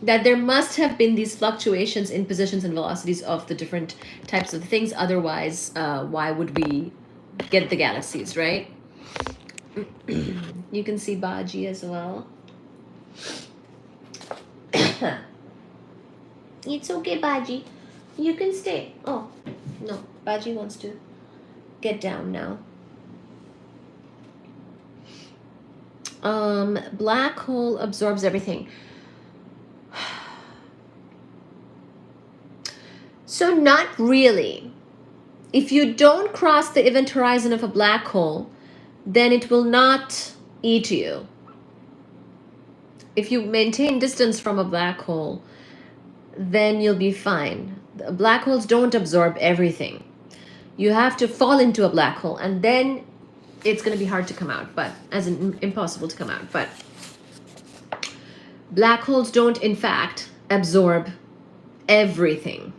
that there must have been these fluctuations in positions and velocities of the different types of things. Otherwise, why would we get the galaxies, right? You can see Baji as well. It's okay, Baji. You can stay. Oh, no. Baji wants to get down now. Black hole absorbs everything. So not really. If you don't cross the event horizon of a black hole, then it will not eat you. If you maintain distance from a black hole, then you'll be fine. Black holes don't absorb everything. You have to fall into a black hole, and then it's going to be hard to come out, but as in impossible to come out. But black holes don't, in fact, absorb everything.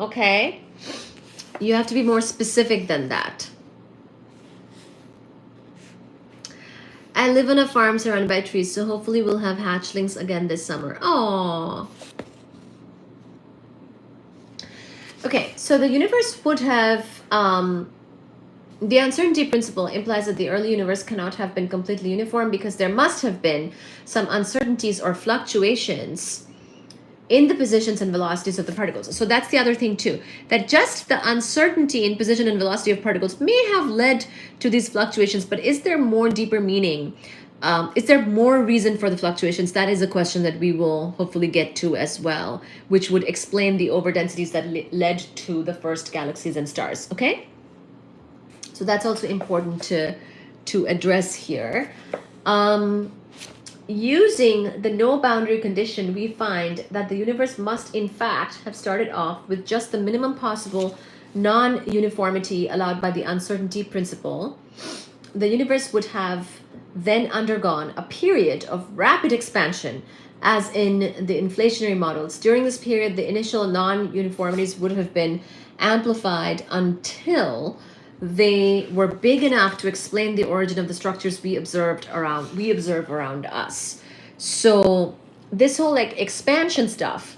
Okay? You have to be more specific than that. I live on a farm surrounded by trees, so hopefully we'll have hatchlings again this summer. Aww. Okay, so the universe would have, the uncertainty principle implies that the early universe cannot have been completely uniform because there must have been some uncertainties or fluctuations in the positions and velocities of the particles. So that's the other thing too, that just the uncertainty in position and velocity of particles may have led to these fluctuations, but is there more deeper meaning? Is there more reason for the fluctuations? That is a question that we will hopefully get to as well, which would explain the overdensities that led to the first galaxies and stars, okay? So that's also important to address here. Using the no boundary condition, we find that the universe must in fact have started off with just the minimum possible non-uniformity allowed by the uncertainty principle. The universe would have then undergone a period of rapid expansion, as in the inflationary models. During this period, the initial non-uniformities would have been amplified until they were big enough to explain the origin of the structures we observe around us. So this whole like expansion stuff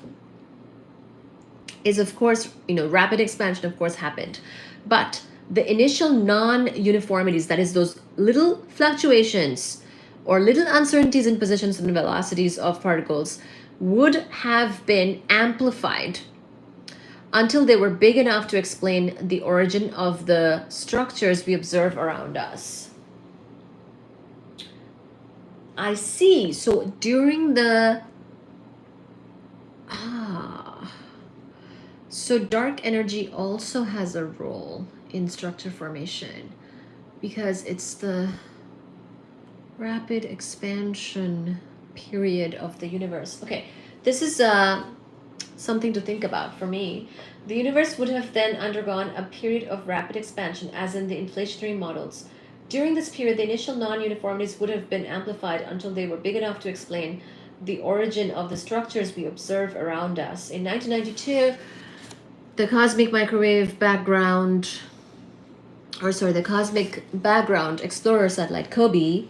is, of course, rapid expansion of course happened, but the initial non-uniformities, that is those little fluctuations or little uncertainties in positions and velocities of particles, would have been amplified until they were big enough to explain the origin of the structures we observe around us. I see. So during the... So dark energy also has a role in structure formation because it's the rapid expansion period of the universe. Okay, this is something to think about for me. The universe would have then undergone a period of rapid expansion, as in the inflationary models. During this period, the initial non-uniformities would have been amplified until they were big enough to explain the origin of the structures we observe around us. In 1992, the Cosmic Background Explorer satellite, COBE,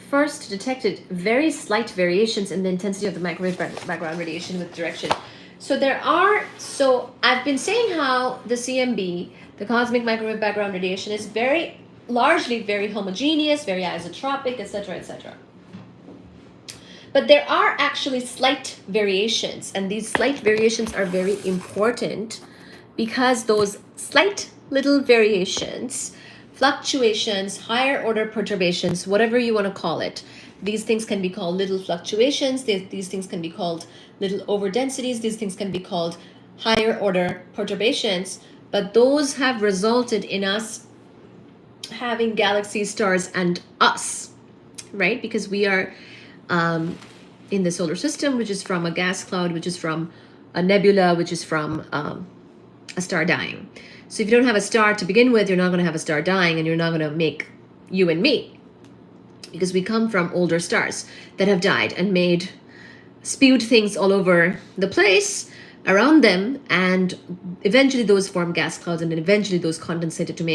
first detected very slight variations in the intensity of the microwave background radiation with direction. So I've been saying how the CMB, the Cosmic Microwave Background Radiation, is largely very homogeneous, very isotropic, etc., etc. But there are actually slight variations, and these slight variations are very important because those slight little variations, fluctuations, higher order perturbations, whatever you want to call it, these things can be called little fluctuations, these things can be called little overdensities, these things can be called higher order perturbations, but those have resulted in us having galaxies, stars, and us, right? Because we are in the solar system, which is from a gas cloud, which is from a nebula, which is from a star dying. So if you don't have a star to begin with, you're not going to have a star dying, and you're not going to make you and me, because we come from older stars that have died and spewed things all over the place around them, and eventually those form gas clouds, and then eventually those condensated to make